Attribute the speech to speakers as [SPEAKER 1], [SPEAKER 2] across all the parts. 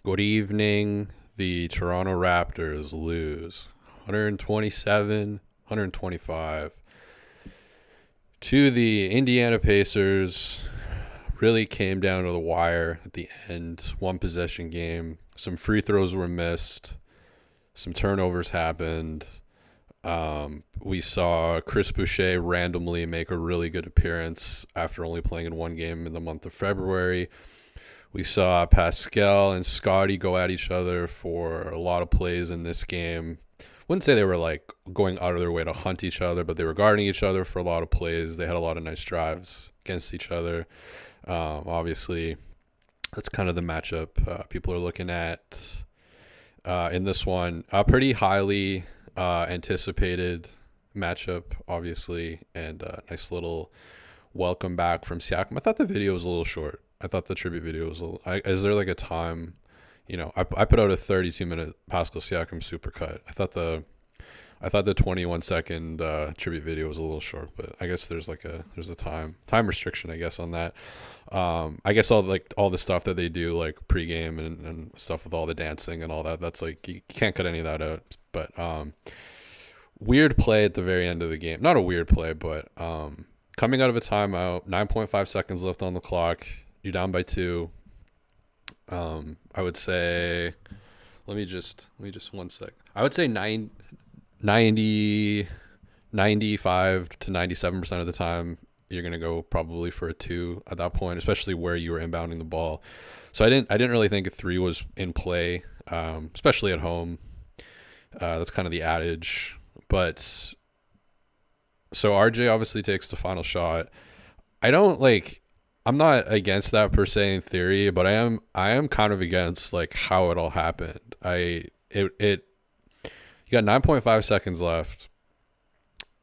[SPEAKER 1] Good evening. The Toronto Raptors lose 127, 125 to the Indiana Pacers. Really came down to the wire at the end. One possession game. Some free throws were missed. Some turnovers happened. We saw Chris Boucher randomly make a really good appearance after only playing in one game in the month of February. We saw Pascal and Scotty go at each other for a lot of plays in this game. Wouldn't say they were like going out of their way to hunt each other, but they were guarding each other for a lot of plays. They had a lot of nice drives against each other. Obviously, that's kind of the matchup people are looking at in this one. A pretty highly anticipated matchup, obviously, and a nice little welcome back from Siakam. I thought the video was a little short. I thought the tribute video was a little. Is there like a time? I put out a 32-minute Pascal Siakam supercut. I thought the 21-second tribute video was a little short, but I guess there's a time restriction, I guess, on that. I guess all the stuff that they do like pregame and stuff with all the dancing and all that. That's like you can't cut any of that out. But weird play at the very end of the game. Not a weird play, but coming out of a timeout, 9.5 seconds left on the clock. You're down by 2. I would say, let me just 1 sec. I would say 95 to 97% of the time, you're going to go probably for a 2 at that point, especially where you were inbounding the ball. So I didn't really think a 3 was in play, especially at home. That's kind of the adage. But so RJ obviously takes the final shot. I'm not against that per se in theory, but I am kind of against like how it all happened. You got 9.5 seconds left,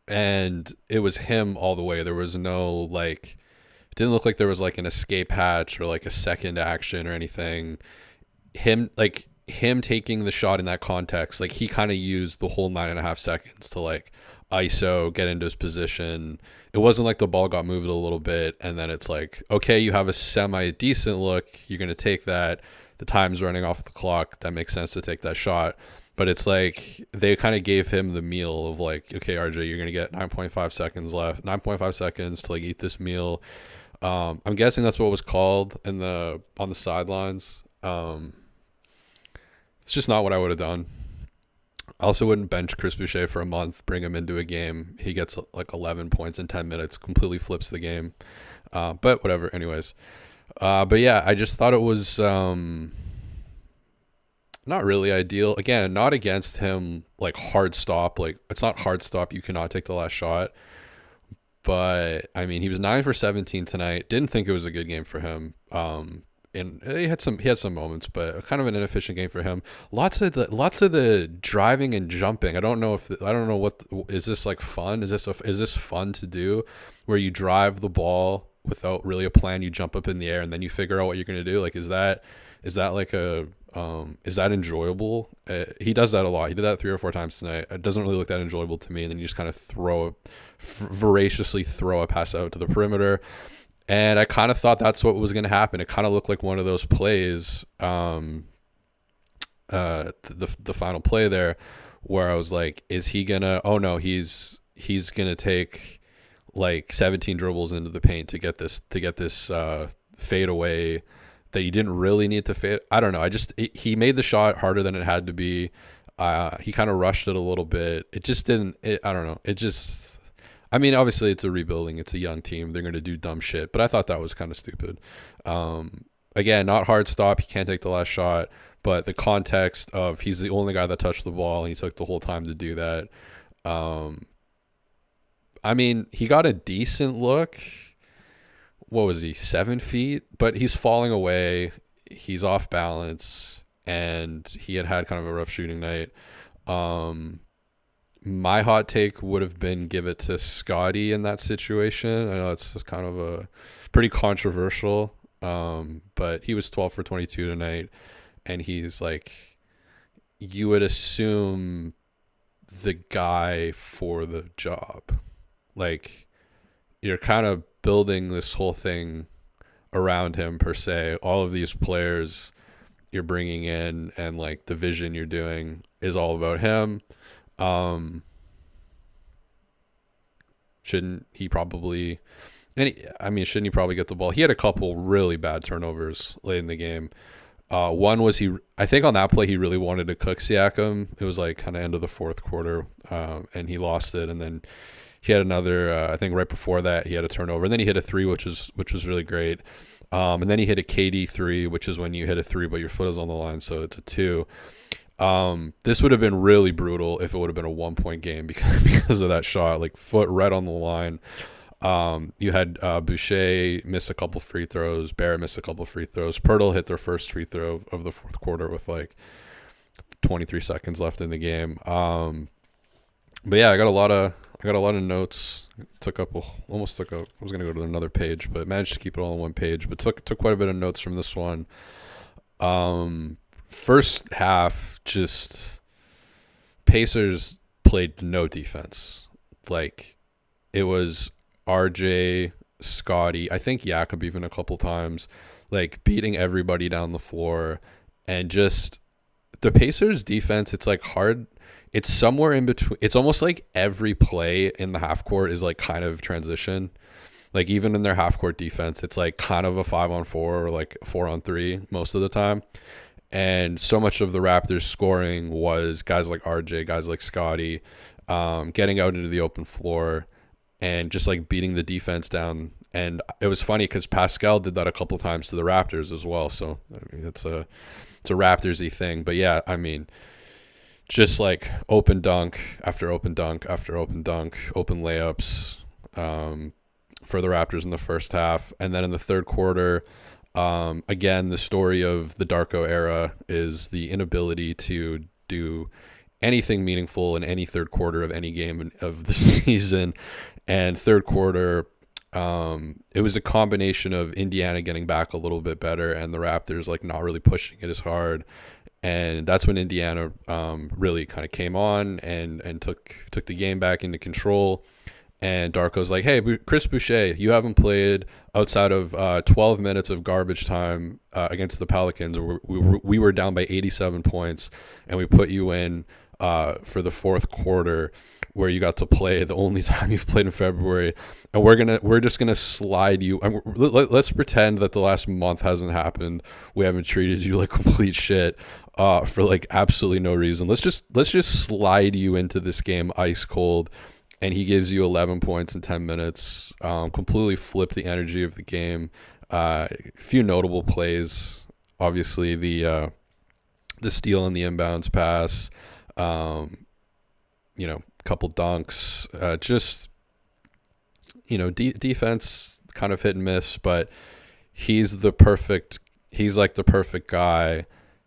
[SPEAKER 1] and it was him all the way. There was no it didn't look like there was like an escape hatch or like a second action or anything. Him taking the shot in that context, like he kind of used the whole 9.5 seconds to like ISO, get into his position. It wasn't like the ball got moved a little bit and then it's like, okay, you have a semi-decent look. You're going to take that. The time's running off the clock. That makes sense to take that shot. But it's like they kind of gave him the meal of like, okay, RJ, you're going to get 9.5 seconds left. 9.5 seconds to like eat this meal. I'm guessing that's what was called on the sidelines. It's just not what I would have done. I also wouldn't bench Chris Boucher for a month, bring him into a game. He gets like 11 points in 10 minutes, completely flips the game. But whatever, anyways. But yeah, I just thought it was not really ideal. Again, not against him, like hard stop. Like it's not hard stop. You cannot take the last shot. But I mean, he was 9 for 17 tonight. Didn't think it was a good game for him. And he had some moments, but kind of an inefficient game for him. Lots of the driving and jumping. I don't know what is this like fun? Is this fun to do, where you drive the ball without really a plan? You jump up in the air and then you figure out what you're gonna do. Like is that like is that enjoyable? He does that a lot. He did that 3 or 4 times tonight. It doesn't really look that enjoyable to me. And then you just kind of voraciously throw a pass out to the perimeter. And I kind of thought that's what was going to happen. It kind of looked like one of those plays, the final play there, where I was like, is he gonna? Oh no, he's gonna take like 17 dribbles into the paint to get this fade away that you didn't really need to fade. I don't know. He made the shot harder than it had to be. He kind of rushed it a little bit. It just didn't. I don't know. It just. I mean, obviously it's a rebuilding. It's a young team. They're going to do dumb shit. But I thought that was kind of stupid. Again, not hard stop. He can't take the last shot. But the context of he's the only guy that touched the ball and he took the whole time to do that. I mean, he got a decent look. What was he, 7 feet? But he's falling away. He's off balance. And he had kind of a rough shooting night. My hot take would have been give it to Scotty in that situation. I know it's just kind of a pretty controversial, but he was 12 for 22 tonight, and he's like, you would assume the guy for the job. Like, you're kind of building this whole thing around him per se. All of these players, you're bringing in and like the vision you're doing is all about him. Shouldn't he probably shouldn't he probably get the ball? He had a couple really bad turnovers late in the game. One was I think on that play he really wanted to cook Siakam. It was like kind of end of the fourth quarter, and he lost it. And then he had another, I think right before that he had a turnover. And then he hit a three, which was really great. And then he hit a KD three, which is when you hit a three, but your foot is on the line, so it's a two. This would have been really brutal if it would have been a 1-point game because of that shot, like foot right on the line. You had Boucher miss a couple free throws, Barrett miss a couple free throws. Pirtle hit their first free throw of the fourth quarter with like 23 seconds left in the game. But yeah, I got a lot of notes. I was gonna go to another page, but managed to keep it all on one page. But took quite a bit of notes from this one. First half, just Pacers played no defense. Like it was RJ, Scotty, I think Jakob even a couple times, like beating everybody down the floor. And just the Pacers defense, it's like hard. It's somewhere in between. It's almost like every play in the half court is like kind of transition. Like even in their half court defense, it's like kind of a 5-on-4 or like 4-on-3 most of the time. And so much of the Raptors scoring was guys like RJ, guys like Scotty, getting out into the open floor and just like beating the defense down. And it was funny because Pascal did that a couple times to the Raptors as well. So I mean, it's a Raptors-y thing. But yeah, I mean, just like open dunk after open dunk after open dunk, open layups for the Raptors in the first half. And then in the third quarter, again, the story of the Darko era is the inability to do anything meaningful in any third quarter of any game of the season. And third quarter, it was a combination of Indiana getting back a little bit better and the Raptors like not really pushing it as hard. And that's when Indiana really kind of came on and took the game back into control. And Darko's like, hey, Chris Boucher, you haven't played outside of 12 minutes of garbage time against the Pelicans. We were down by 87 points, and we put you in for the fourth quarter where you got to play the only time you've played in February. And we're just gonna slide you. Let's pretend that the last month hasn't happened. We haven't treated you like complete shit for like absolutely no reason. Let's just slide you into this game ice cold. And he gives you 11 points in 10 minutes, completely flipped the energy of the game. A few notable plays, obviously the steal and the inbounds pass, couple dunks, just, defense kind of hit and miss, but he's like the perfect guy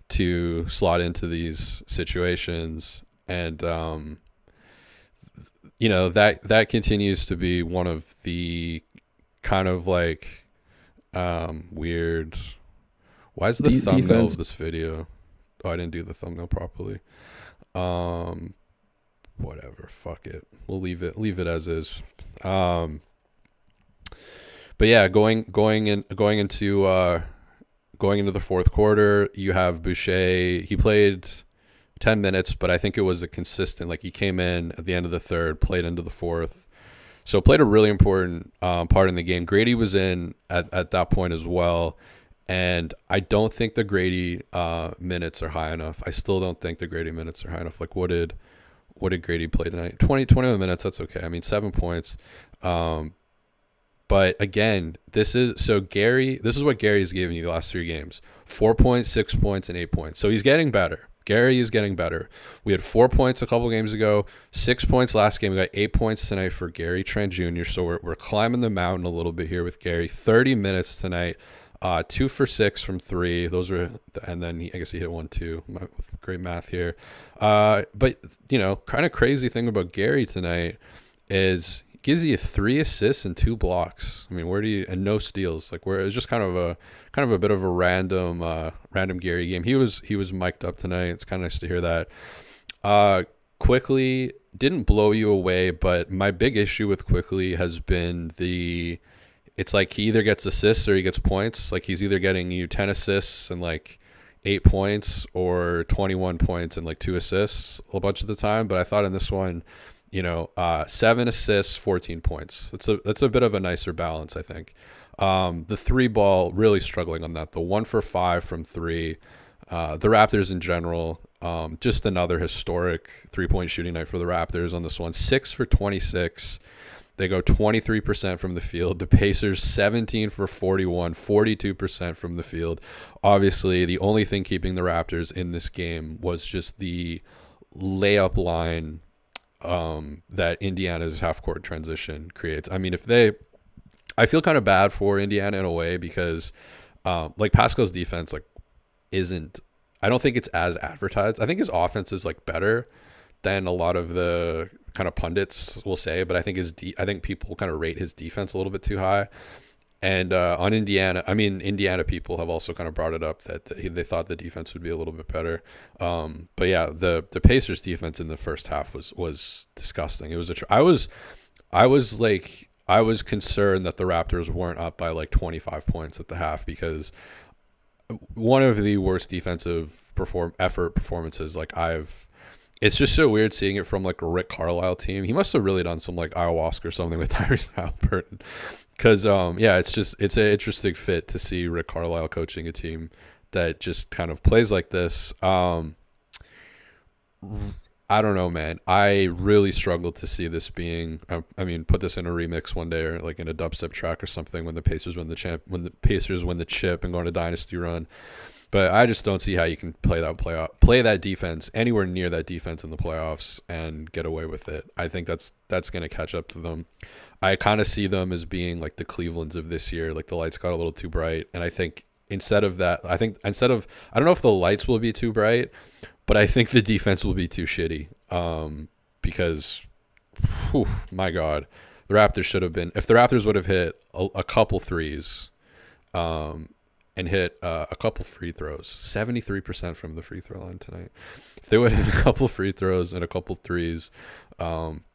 [SPEAKER 1] to slot into these situations. And, that continues to be one of the kind of like weird. Why is the thumbnail defense of this video? Oh, I didn't do the thumbnail properly. Whatever, fuck it. We'll leave it as is. But yeah, going into the fourth quarter, you have Boucher. He played 10 minutes, but I think it was a consistent, like he came in at the end of the third, played into the fourth. So played a really important part in the game. Grady was in at that point as well. And I don't think the Grady minutes are high enough. I still don't think the Grady minutes are high enough. Like what did Grady play tonight? 21 minutes, that's okay. I mean, 7 points. But again, this is what Gary's given you the last 3 games. 4 points, 6 points, and 8 points. So he's getting better. Gary is getting better. We had 4 points a couple games ago, 6 points last game. We got 8 points tonight for Gary Trent Jr. So we're climbing the mountain a little bit here with Gary. 30 minutes tonight, 2 for 6 from 3. Those were, and then I guess he hit 1 too. With great math here. But kind of crazy thing about Gary tonight is he gives you 3 assists and 2 blocks. I mean, and no steals. Like where it was just kind of a bit of a random Gary game. He was mic'd up tonight. It's kind of nice to hear that. Quickly didn't blow you away, but my big issue with Quickly has been it's like he either gets assists or he gets points. Like he's either getting you 10 assists and like 8 points or 21 points and like 2 assists a bunch of the time. But I thought in this one, 7 assists, 14 points. That's a bit of a nicer balance, I think. The 3 ball, really struggling on that. The 1 for 5 from 3. The Raptors in general, just another historic 3-point shooting night for the Raptors on this one. 6 for 26. They go 23% from the field. The Pacers 17 for 41, 42% from the field. Obviously, the only thing keeping the Raptors in this game was just the layup line that Indiana's half-court transition creates. I mean, I feel kind of bad for Indiana in a way because like Pascal's defense isn't, I don't think it's as advertised. I think his offense is better than a lot of the kind of pundits will say, but I think I think people kind of rate his defense a little bit too high. And on Indiana, I mean, Indiana people have also kind of brought it up that they thought the defense would be a little bit better. But yeah, the Pacers defense in the first half was disgusting. It was I was concerned that the Raptors weren't up by 25 points at the half, because one of the worst defensive performances it's just so weird seeing it from a Rick Carlisle team. He must have really done some ayahuasca or something with Tyrese Halliburton, because it's an interesting fit to see Rick Carlisle coaching a team that just kind of plays like this. I don't know, man. I really struggled to see this being. I mean, put this in a remix one day or in a dubstep track or something when the Pacers win the chip and go on a dynasty run. But I just don't see how you can play that defense anywhere near that defense in the playoffs and get away with it. I think that's going to catch up to them. I kind of see them as being the Clevelands of this year. The lights got a little too bright, and I think instead of I don't know if the lights will be too bright, but I think the defense will be too shitty. Because, my God, the Raptors should have been. If the Raptors would have hit a couple threes, and hit a couple free throws, 73% from the free throw line tonight. If they would have hit a couple free throws and a couple threes,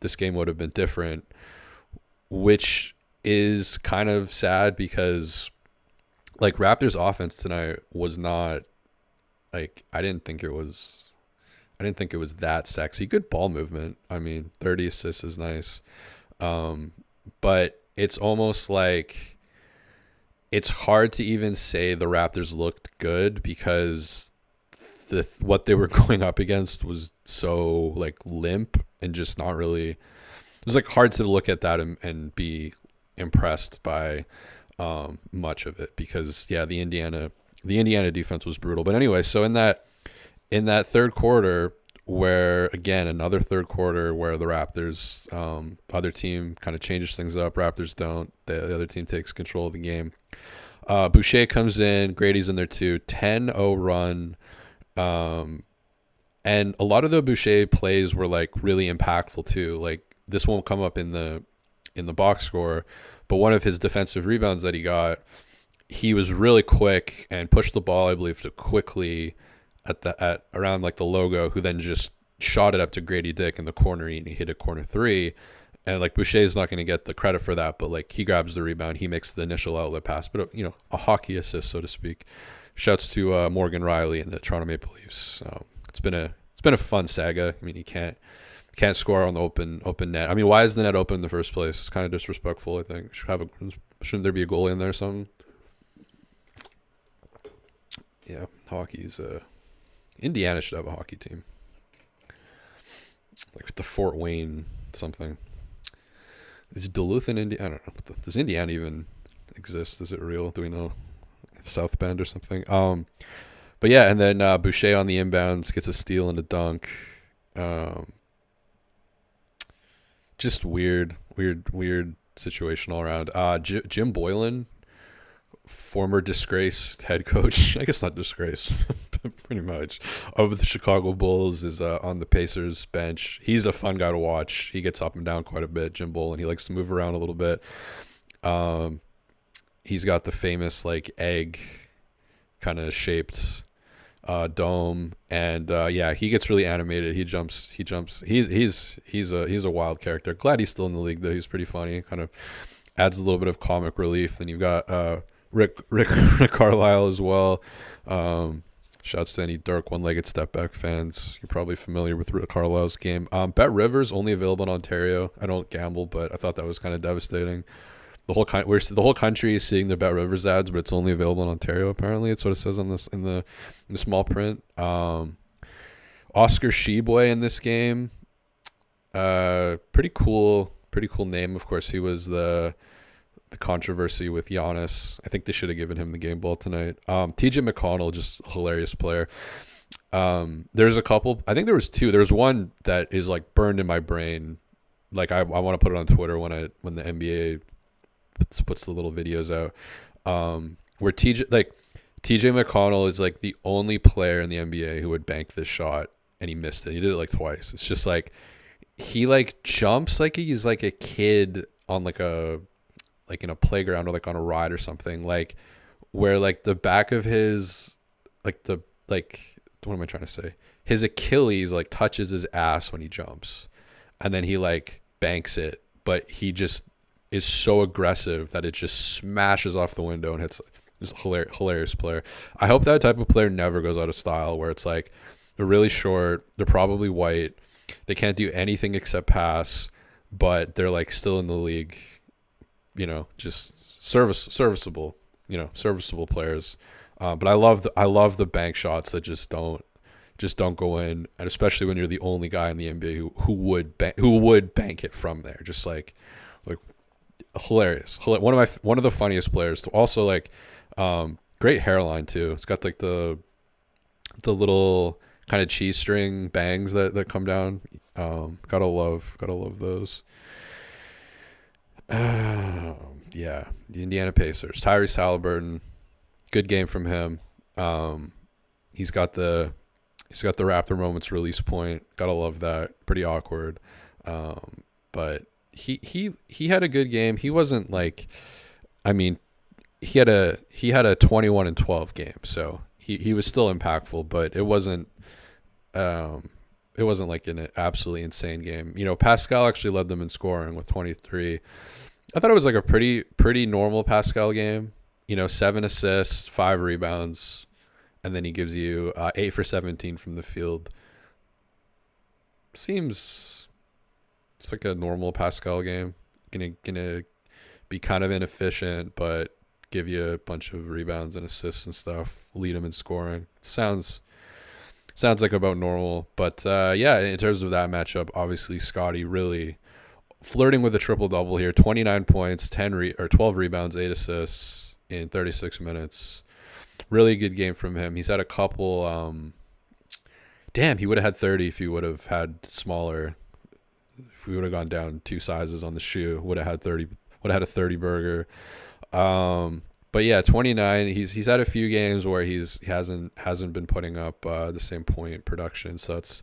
[SPEAKER 1] this game would have been different, which is kind of sad because Raptors offense tonight was not I didn't think it was that sexy. Good ball movement. I mean, 30 assists is nice. But it's almost it's hard to even say the Raptors looked good because what they were going up against was so limp and just not really. It was hard to look at that and be impressed by much of it because the Indiana defense was brutal. But anyway, so in that third quarter, where again another third quarter where the Raptors other team kind of changes things up, Raptors don't. The other team takes control of the game. Boucher comes in, Grady's in there too. 10-0 run, and a lot of the Boucher plays were really impactful too. This won't come up in the box score, but one of his defensive rebounds that he got, he was really quick and pushed the ball, I believe, to quickly at around the logo, who then just shot it up to Grady Dick in the corner and he hit a corner three. And Boucher's not going to get the credit for that, but he grabs the rebound, he makes the initial outlet pass, but a hockey assist, so to speak. Shouts to Morgan Riley and the Toronto Maple Leafs. It's been a fun saga. I mean, you can't score on the open net. I mean, why is the net open in the first place? It's kind of disrespectful, I think. Shouldn't there be a goalie in there or something? Yeah, hockey's Indiana should have a hockey team. The Fort Wayne something. Is Duluth in Indiana? I don't know. Does Indiana even exist? Is it real? Do we know? South Bend or something? But yeah, and then Boucher on the inbounds gets a steal and a dunk. Just weird situation all around. Jim Boylan, former disgraced head coach, I guess not disgraced, but pretty much, of the Chicago Bulls, is on the Pacers bench. He's a fun guy to watch. He gets up and down quite a bit, Jim Boylan. He likes to move around a little bit. He's got the famous egg kind of shaped dome, and he gets really animated. He jumps. He's a wild character. Glad he's still in the league though. He's pretty funny. Kind of adds a little bit of comic relief. Then you've got Rick Carlisle as well. Shouts to any Dirk one-legged step back fans. You're probably familiar with Carlisle's game. Bet Rivers only available in Ontario. I don't gamble, but I thought that was kind of devastating. The whole country is seeing the Bet Rivers ads, but it's only available in Ontario. Apparently, it's what it says on this in the small print. Oscar Sheboy in this game. Pretty cool name. Of course, he was the controversy with Giannis. I think they should have given him the game ball tonight. TJ McConnell, just a hilarious player. There's a couple. I think there was two. There's one that is like burned in my brain. Like I want to put it on Twitter when the NBA puts the little videos out. Where TJ McConnell is like the only player in the NBA who would bank this shot, and he missed it. He did it like twice. It's just like he like jumps like he's like a kid on like in a playground or like on a ride or something, like where like the back of his what am I trying to say? His Achilles like touches his ass when he jumps, and then he like banks it, but he just is so aggressive that it just smashes off the window and hits. Just a hilarious player. I hope that type of player never goes out of style, where it's like they're really short, they're probably white, they can't do anything except pass, but they're like still in the league. Just serviceable players. But I love the bank shots that just don't go in, and especially when you're the only guy in the NBA who would bank it from there. Just like hilarious. One of the funniest players. Also like great hairline too. It's got like the little kind of cheese string bangs that come down. Gotta love those. Yeah, the Indiana Pacers. Tyrese Halliburton, good game from him. He's got the Raptor moments release point. Gotta love that. Pretty awkward, but he had a good game. He wasn't like, I mean, he had a 21-12 game, so he was still impactful, but it wasn't like an absolutely insane game. Pascal actually led them in scoring with 23. I thought it was like a pretty normal Pascal game. 7 assists, 5 rebounds, and then he gives you 8 for 17 from the field. Seems it's like a normal Pascal game. Gonna be kind of inefficient, but give you a bunch of rebounds and assists and stuff. Lead him in scoring. Sounds like about normal. But yeah, in terms of that matchup, obviously Scotty really flirting with a triple-double here. 29 points, 12 rebounds, 8 assists in 36 minutes. Really good game from him. He's had a couple he would have had 30 if he would have had smaller. If we would have gone down 2 sizes on the shoe, would have had a 30 burger. But yeah, 29. He's had a few games where he hasn't been putting up the same point production. So it's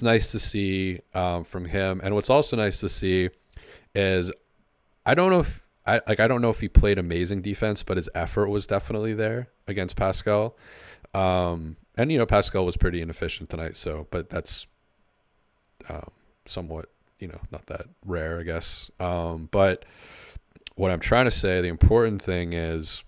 [SPEAKER 1] nice to see from him. And what's also nice to see is I don't know if he played amazing defense, but his effort was definitely there against Pascal. And Pascal was pretty inefficient tonight. So, but that's somewhat not that rare, I guess. But what I'm trying to say, the important thing is,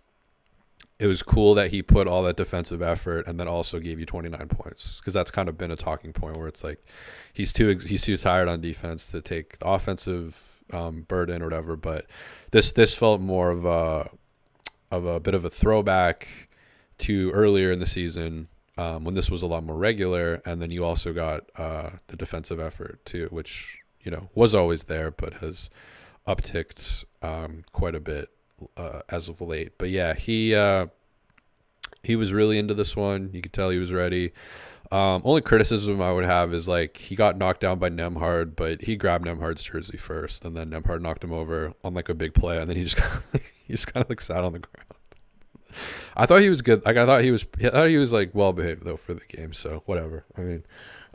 [SPEAKER 1] it was cool that he put all that defensive effort and then also gave you 29 points, because that's kind of been a talking point where it's like he's too tired on defense to take the offensive burden or whatever. But this felt more of a bit of a throwback to earlier in the season when this was a lot more regular, and then you also got the defensive effort too, which was always there but has upticked quite a bit as of late. But yeah, he was really into this one. You could tell he was ready. Only criticism I would have is like he got knocked down by Nembhard, but he grabbed Nembhard's jersey first, and then Nembhard knocked him over on like a big play, and then he just kind of like sat on the ground. I thought he was good. Like I thought he was like well behaved though for the game. So whatever. I mean,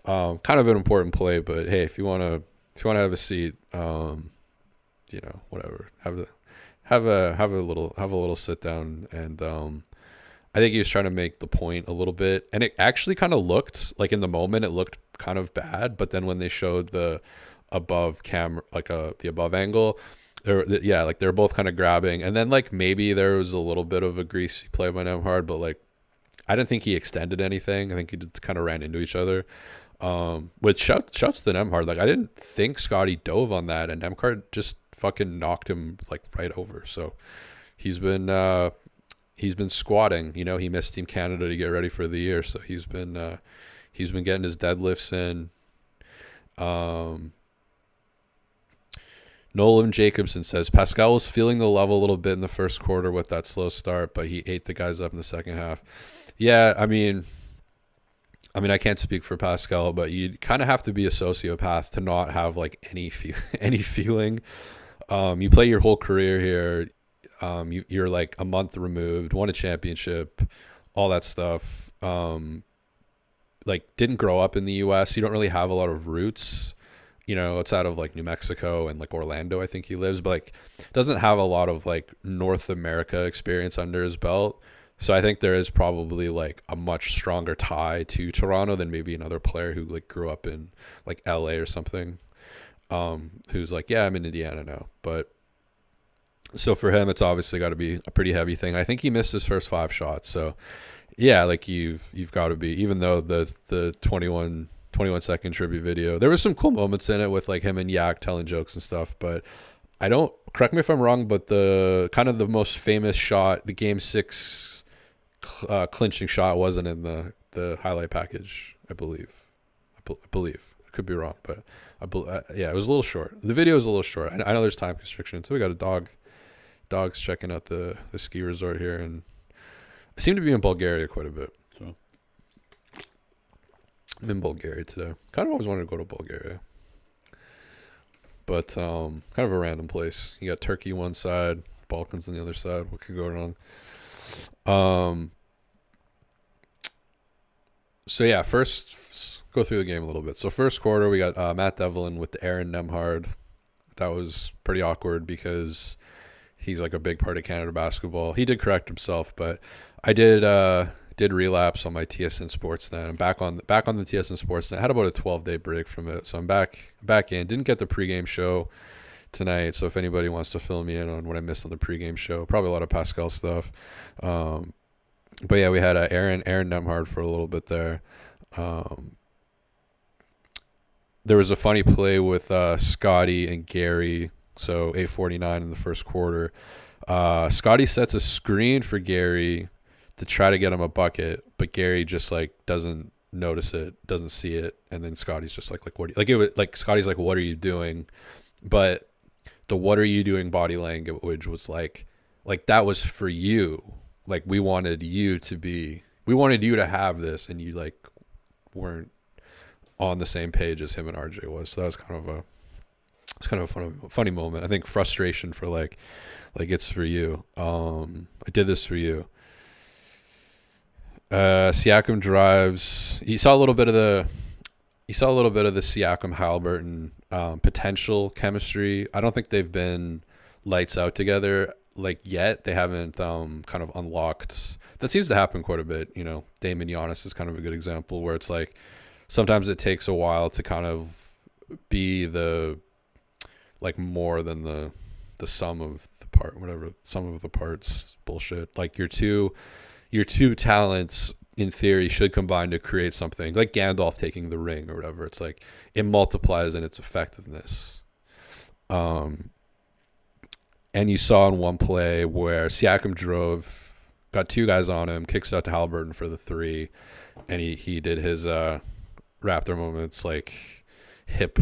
[SPEAKER 1] kind of an important play, but hey, if you wanna have a seat, whatever. Have a little sit down, and I think he was trying to make the point a little bit, and it actually kind of looked like in the moment it looked kind of bad, but then when they showed the above camera, like the above angle, they're both kind of grabbing, and then like maybe there was a little bit of a greasy play by Nembhard, but like I didn't think he extended anything. I think he just kind of ran into each other. With shouts to Nemhard, like I didn't think Scotty dove on that, and Nemhard just fucking knocked him like right over. So he's been squatting. You know, he missed Team Canada to get ready for the year, so he's been getting his deadlifts in. Nolan Jacobson says Pascal was feeling the level a little bit in the first quarter with that slow start, but he ate the guys up in the second half. Yeah, I mean, I can't speak for Pascal, but you kind of have to be a sociopath to not have like any feeling. You play your whole career here. You're like a month removed, won a championship, all that stuff. Like didn't grow up in the U.S. You don't really have a lot of roots. You know, it's out of like New Mexico and like Orlando, I think he lives, but like doesn't have a lot of like North America experience under his belt. So I think there is probably like a much stronger tie to Toronto than maybe another player who like grew up in like LA or something. Who's like, yeah, I'm in Indiana now. But so for him, it's obviously got to be a pretty heavy thing. I think he missed his first 5 shots. So yeah, like you've got to be, even though the 21 second tribute video, there was some cool moments in it with like him and Yak telling jokes and stuff, but I don't, correct me if I'm wrong, but the kind of the most famous shot, the game 6 clinching shot, wasn't in the highlight package, I believe. I could be wrong, but yeah, it was a little short. The video is a little short. I know there's time constriction, so we got dogs checking out the ski resort here, and I seem to be in Bulgaria quite a bit. So I'm in Bulgaria today. Kind of always wanted to go to Bulgaria, but kind of a random place. You got Turkey one side, Balkans on the other side. What could go wrong? So yeah, first go through the game a little bit. So first quarter, we got Matt Devlin with Aaron Nemhard. That was pretty awkward because he's like a big part of Canada basketball. He did correct himself, but I did relapse on my TSN Sportsnet. I'm back on the TSN Sportsnet. I had about a 12-day break from it, so I'm back in. Didn't get the pregame show tonight, so if anybody wants to fill me in on what I missed on the pregame show, probably a lot of Pascal stuff. But yeah, we had Aaron Nemhard for a little bit there. There was a funny play with Scotty and Gary. So 8:49 in the first quarter. Scotty sets a screen for Gary to try to get him a bucket, but Gary just like doesn't notice it, doesn't see it, and then Scotty's just like what? Like it was like Scotty's like, "What are you doing?" But the "What are you doing" body language was like that was for you. Like we wanted you to have this, and you like weren't on the same page as him and RJ was. So that was kind of a funny moment. I think frustration for like it's for you. I did this for you. Siakam drives. You saw a little bit of the Siakam Halliburton potential chemistry. I don't think they've been lights out together like yet. They haven't kind of unlocked. That seems to happen quite a bit. You know, Dame and Giannis is kind of a good example where it's like sometimes it takes a while to kind of be the like more than the sum of the part, whatever sum of the parts bullshit. Like your two talents in theory should combine to create something like Gandalf taking the ring or whatever. It's like it multiplies in its effectiveness. And you saw in one play where Siakam drove, got 2 guys on him, kicks out to Halliburton for the 3, and he did his Raptor moments, like hip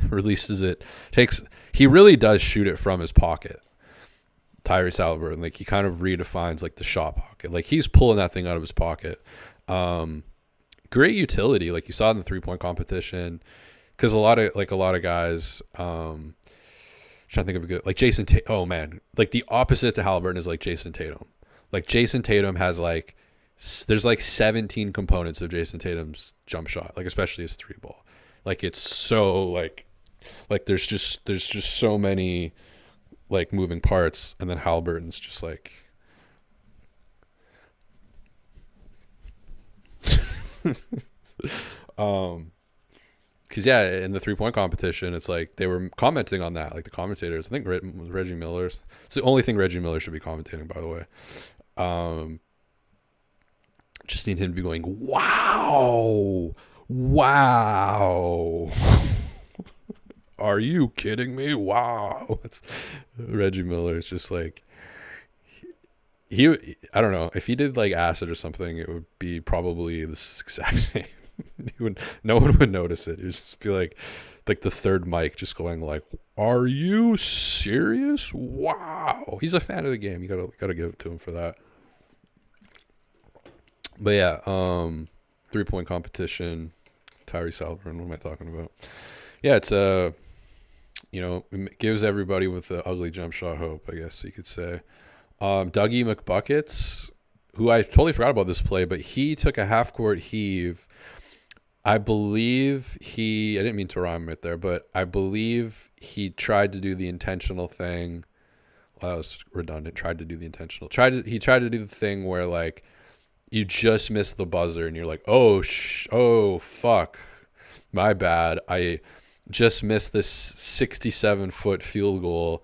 [SPEAKER 1] releases it, he really does shoot it from his pocket. Tyrese Halliburton, like he kind of redefines like the shot pocket, like he's pulling that thing out of his pocket. Great utility, like you saw in the 3-point competition, because a lot of guys, trying to think of a good, like Jason Tatum. Oh man, like the opposite to Halliburton is like Jason Tatum. Like Jason Tatum has like there's like 17 components of Jason Tatum's jump shot, like especially his 3-ball. Like it's so like there's just so many like moving parts, and then Halliburton's just like because yeah, in the 3-point competition, it's like they were commenting on that, like the commentators. I think Reggie Miller's. It's the only thing Reggie Miller should be commentating, by the way. Just need him to be going, wow, wow. Are you kidding me? Wow. It's Reggie Miller is just like he I don't know, if he did like acid or something, it would be probably the exact same. No one would notice it. It would just be like the third mic just going like, are you serious? Wow. He's a fan of the game. You gotta give it to him for that. But yeah, 3-point competition, Tyrese Halliburton. What am I talking about? Yeah, it's it gives everybody with the ugly jump shot hope, I guess you could say. Dougie McBuckets, who I totally forgot about this play, but he took a half court heave. I believe I didn't mean to rhyme right there, but I believe he tried to do the intentional thing. Well, that was redundant. He tried to do the thing where like you just missed the buzzer and you're like, oh fuck, my bad. I just missed this 67-foot field goal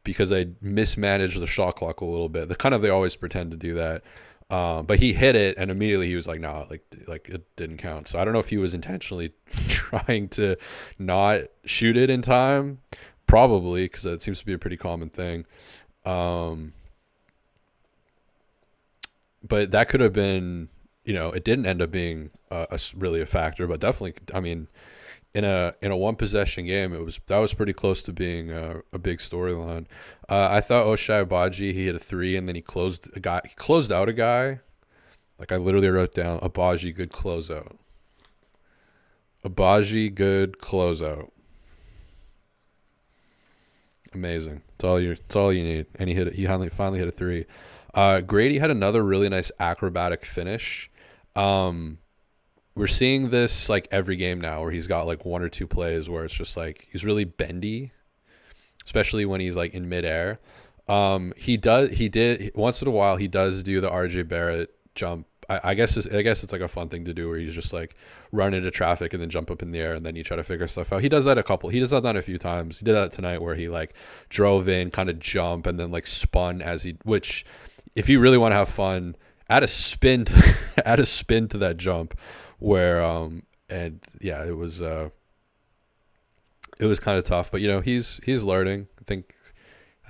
[SPEAKER 1] because I mismanaged the shot clock a little bit. They always pretend to do that. But he hit it and immediately he was like, no, like it didn't count. So I don't know if he was intentionally trying to not shoot it in time. Probably, because that seems to be a pretty common thing. But that could have been, it didn't end up being really a factor, but definitely, I mean, in a one possession game, that was pretty close to being a big storyline. I thought Ochai Agbaji, he hit a three and then he closed out a guy. Like I literally wrote down Agbaji good closeout. Agbaji good closeout. Amazing. It's all you need. And he finally hit a three. Grady had another really nice acrobatic finish. We're seeing this like every game now where he's got like one or two plays where it's just like he's really bendy, especially when he's like in midair. He did once in a while he does do the RJ Barrett jump. I guess it's like a fun thing to do where he's just like run into traffic and then jump up in the air and then you try to figure stuff out. He does that a few times. He did that tonight where he like drove in, kind of jump and then like spun which if you really want to have fun, add a spin to that jump where and yeah, it was kind of tough, but he's learning. I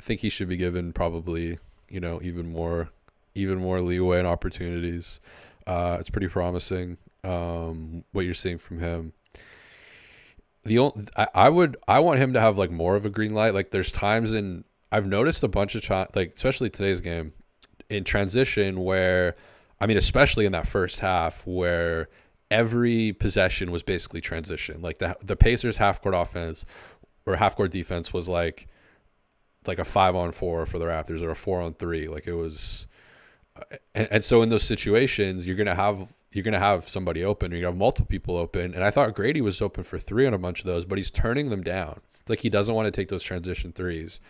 [SPEAKER 1] think he should be given probably even more leeway and opportunities. It's pretty promising what you're seeing from him. I want him to have like more of a green light. Like there's times I've noticed a bunch of like especially today's game in transition where especially in that first half where every possession was basically transition. Like the Pacers half court offense or half court defense was like a 5-on-4 for the Raptors or a 4-on-3. Like it was, and so in those situations you're gonna have somebody open, or you have multiple people open. And I thought Grady was open for three on a bunch of those, but he's turning them down. Like he doesn't want to take those transition threes.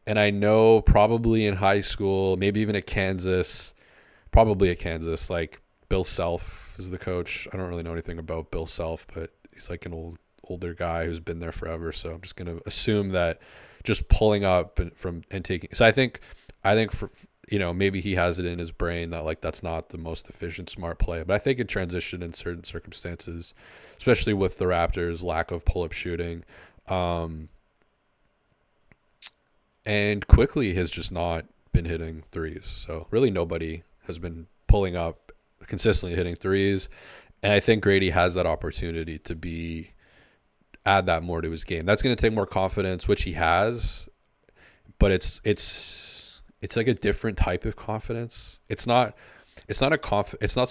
[SPEAKER 1] And I know probably in high school, maybe even at Kansas, like Bill Self is the coach. I don't really know anything about Bill Self, but he's like an older guy who's been there forever. So I'm just going to assume that just pulling up and taking. So I think for, maybe he has it in his brain that like that's not the most efficient, smart play. But I think it transitioned in certain circumstances, especially with the Raptors' lack of pull-up shooting. And Quickly has just not been hitting threes. So really nobody has been pulling up, consistently hitting threes. And I think Grady has that opportunity to add that more to his game. That's going to take more confidence, which he has, but it's like a different type of confidence. It's not so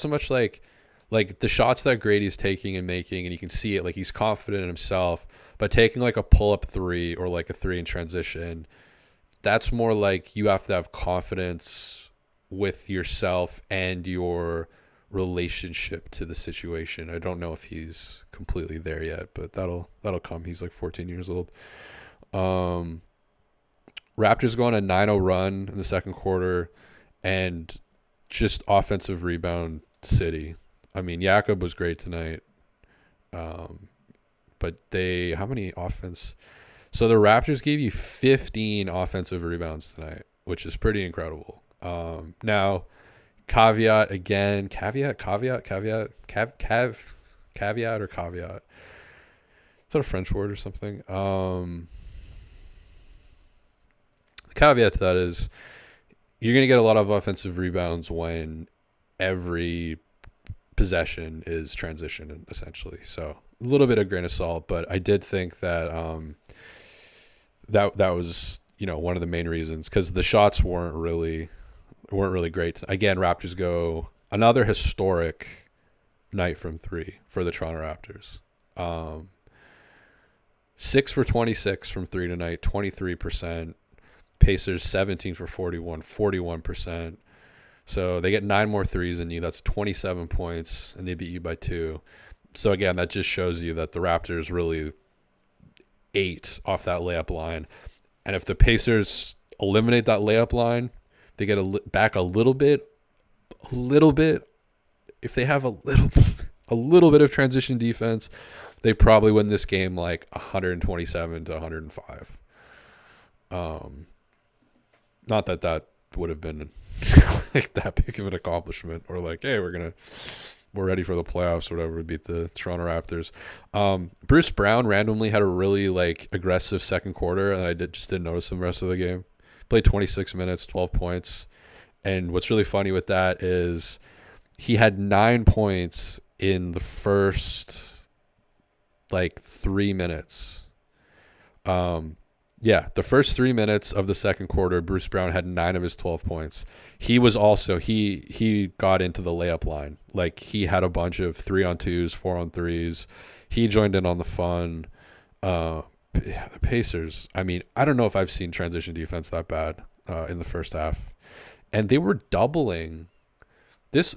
[SPEAKER 1] much like the shots that Grady's taking and making, and you can see it, like he's confident in himself, but taking like a pull-up three or like a three in transition, that's more like you have to have confidence with yourself and your relationship to the situation. I don't know if he's completely there yet, but that'll come. He's like 14 years old. Raptors go on a 9-0 run in the second quarter and just offensive rebound city. Jakob was great tonight. But how many offense? So the Raptors gave you 15 offensive rebounds tonight, which is pretty incredible. Now, Caveat again. Caveat or caveat. Is that a French word or something? The caveat to that is you're going to get a lot of offensive rebounds when every possession is transition, essentially. So a little bit of grain of salt, but I did think that that was, one of the main reasons, because the shots weren't really great. Again, Raptors go another historic night from three for the Toronto Raptors. 6 for 26 from three tonight, 23%. Pacers 17 for 41, 41%. So they get 9 more threes than you. That's 27 points, and they beat you by 2. So again, that just shows you that the Raptors really ate off that layup line. And if the Pacers eliminate that layup line, they get back a little bit. If they have a little bit of transition defense, they probably win this game like 127 to 105. Not that would have been like that big of an accomplishment, or like, hey, we're ready for the playoffs or whatever to beat the Toronto Raptors. Bruce Brown randomly had a really aggressive second quarter, and I just didn't notice him the rest of the game. Played 26 minutes, 12 points. And what's really funny with that is he had 9 points in the first 3 minutes. The first 3 minutes of the second quarter, Bruce Brown had 9 of his 12 points. He was also, he got into the layup line. He had a bunch of 3-on-2s, 4-on-3s. He joined in on the fun. The Pacers, I don't know if I've seen transition defense that bad in the first half. And they were doubling. This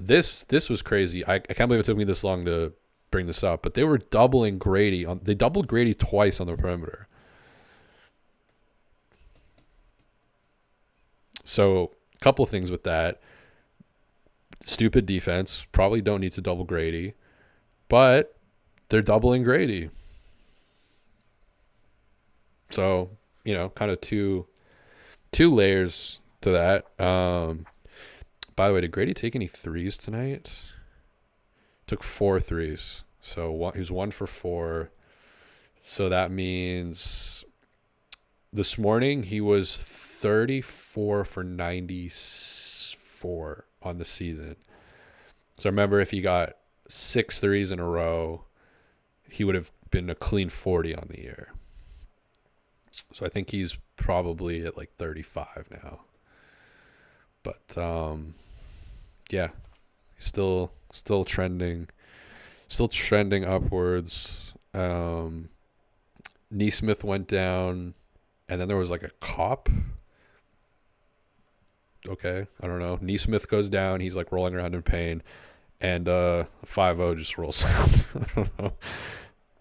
[SPEAKER 1] was crazy. I can't believe it took me this long to bring this up, but they were doubling Grady. They doubled Grady twice on the perimeter. So a couple of things with that. Stupid defense. Probably don't need to double Grady. But they're doubling Grady. So, kind of two layers to that. By the way, did Grady take any threes tonight? Took 4 threes. So he was 1 for 4. So that means this morning he was 34 for 94 on the season. So remember, if he got 6 threes in a row, he would have been a clean 40 on the year. So I think he's probably at 35 now. But still trending upwards. Neesmith went down, and then there was a cop. Okay, I don't know. Neesmith goes down. He's rolling around in pain, and 5-0 just rolls out. I don't know.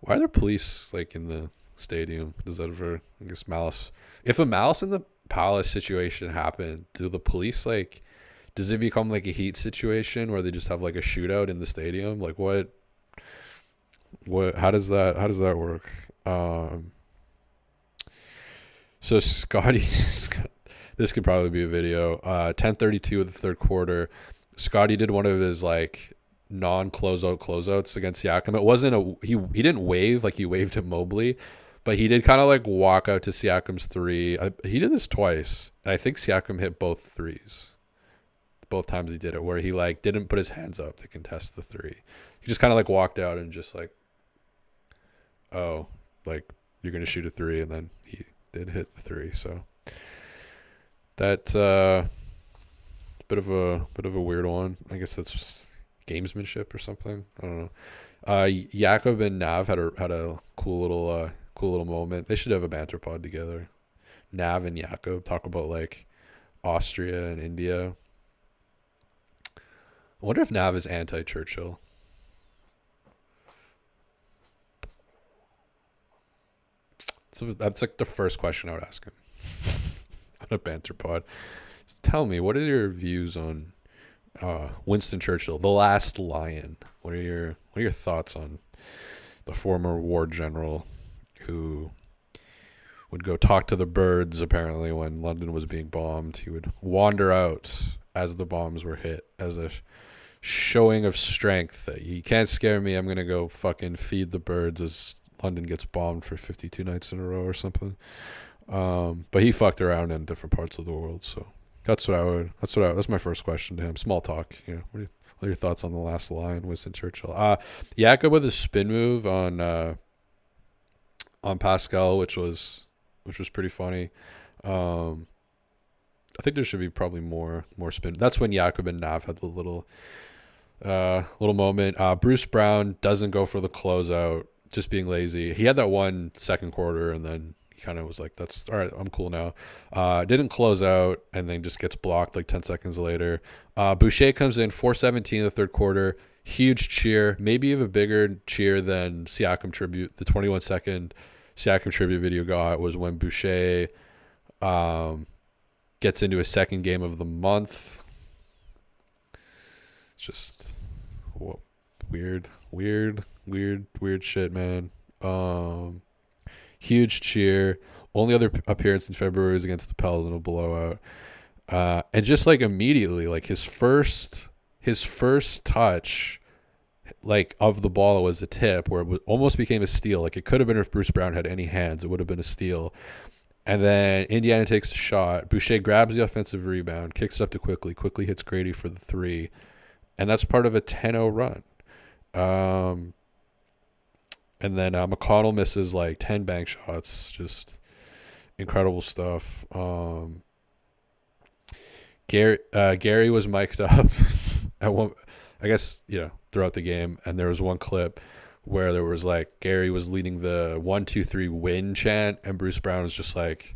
[SPEAKER 1] Why are there police in the stadium? Does that ever, I guess, malice? If a malice in the Palace situation happened, do the police does it become a Heat situation where they just have a shootout in the stadium? What how does that work? So Scotty, this could probably be a video. 10:32 of the third quarter, Scotty did one of his non-closeouts against Siakam. It wasn't he didn't wave he waved him Mobley, but he did kind of walk out to Siakam's 3. He did this twice, and I think Siakam hit both threes. Both times he did it, where he didn't put his hands up to contest the 3. He just kind of walked out and just oh, you're gonna shoot a 3, and then he did hit the 3. So that bit of a weird one. I guess that's gamesmanship or something. I don't know. Jakob and Nav had a cool little moment. They should have a banter pod together. Nav and Jakob talk about Austria and India. I wonder if Nav is anti-Churchill. So that's the first question I would ask him on a banter pod. Tell me, what are your views on Winston Churchill, the last lion? What are your thoughts on the former war general who would go talk to the birds, apparently, when London was being bombed? He would wander out as the bombs were hit, as a showing of strength that you can't scare me. I'm going to go fucking feed the birds as London gets bombed for 52 nights in a row or something. But he fucked around in different parts of the world. So that's my first question to him. Small talk. What are your thoughts on the last line, Winston Churchill? Jakob with a spin move on Pascal, which was pretty funny. I think there should be probably more spin. That's when Jakob and Nav had the little moment. Bruce Brown doesn't go for the closeout, just being lazy. He had that one second quarter, and then he kind of was like, "That's all right. I'm cool now." Didn't close out, and then just gets blocked like 10 seconds later. Boucher comes in 4:17 in the third quarter. Huge cheer, maybe even a bigger cheer than Siakam tribute. The 21-second Siakam tribute video got was when Boucher gets into his second game of the month. It's just weird shit, man. Huge cheer. Only other appearance in February was against the Pels in a blowout. And just like immediately, like his first touch, like of the ball was a tip where it almost became a steal. Like it could have been if Bruce Brown had any hands, it would have been a steal. And then Indiana takes a shot. Boucher grabs the offensive rebound, kicks it up to quickly hits Grady for the three. And that's part of a 10-0 run. And then McConnell misses like 10 bank shots. Just incredible stuff. Gary was mic'd up at one, I guess, throughout the game. And there was one clip where there was like Gary was leading the 1, 2, 3 win chant, and Bruce Brown was just like,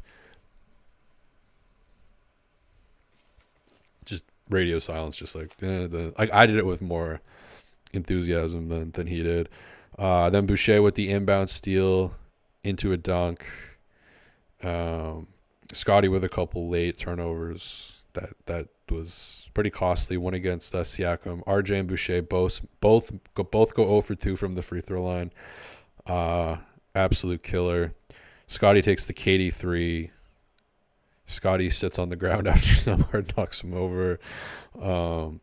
[SPEAKER 1] just radio silence, just like, like I did it with more enthusiasm than he did. Then Boucher with the inbound steal into a dunk. Scotty with a couple late turnovers that was pretty costly. One against Siakam. RJ and Boucher both go 0 for 2 from the free throw line. Absolute killer. Scotty takes the KD 3. Scotty sits on the ground after Nembhard knocks him over. And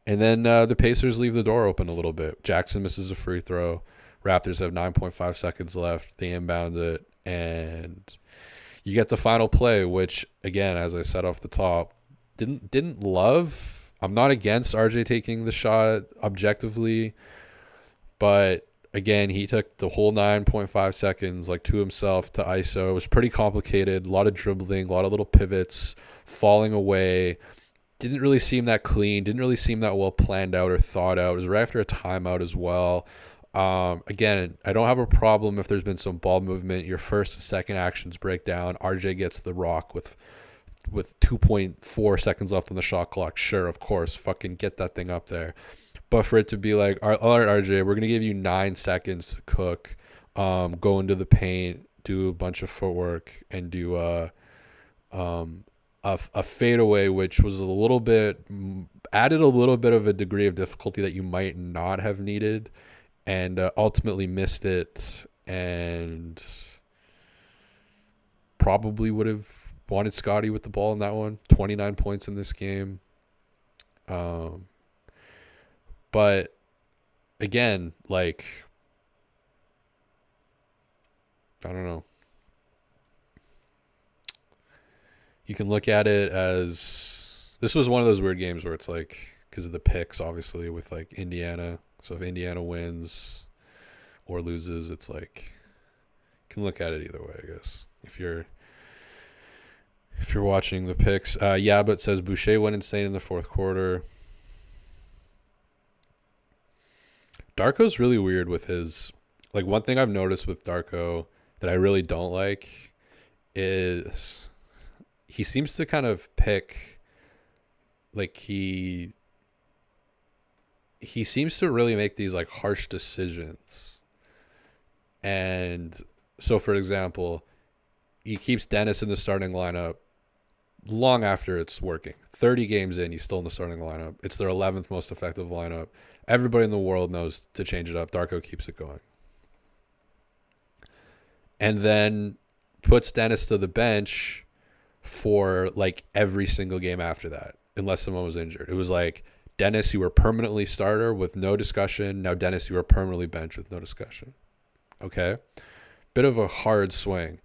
[SPEAKER 1] then the Pacers leave the door open a little bit. Jackson misses a free throw. Raptors have 9.5 seconds left. They inbound it, and you get the final play, which, again, as I said off the top, didn't love. I'm not against RJ taking the shot objectively, but again, he took the whole 9.5 seconds like to himself to ISO. It was pretty complicated. A lot of dribbling, a lot of little pivots, falling away. Didn't really seem that clean. Didn't really seem that well planned out or thought out. It was right after a timeout as well. Again, I don't have a problem if there's been some ball movement. Your first and second actions break down. RJ gets the rock with 2.4 seconds left on the shot clock. Sure, of course, fucking get that thing up there. But for it to be like, all right, RJ, we're going to give you 9 seconds to cook, go into the paint, do a bunch of footwork, and do a fadeaway, which was added a little bit of a degree of difficulty that you might not have needed, and ultimately missed it, and probably would have wanted Scotty with the ball in that one. 29 points in this game. But again, like, I don't know. You can look at it as, this was one of those weird games where it's like, because of the picks, obviously, with like Indiana. So if Indiana wins or loses, it's like, you can look at it either way, I guess. If you're watching the picks. But says Boucher went insane in the fourth quarter. Darko's really weird with his, like, one thing I've noticed with Darko that I really don't like is he seems to kind of pick, like, he seems to really make these like harsh decisions. And so, for example, he keeps Dennis in the starting lineup long after it's working. 30 games in, he's still in the starting lineup. It's their 11th most effective lineup. Everybody in the world knows to change it up. Darko keeps it going. And then puts Dennis to the bench for like every single game after that, unless someone was injured. It was like, Dennis, you were permanently starter with no discussion. Now, Dennis, you are permanently bench with no discussion. Okay? Bit of a hard swing.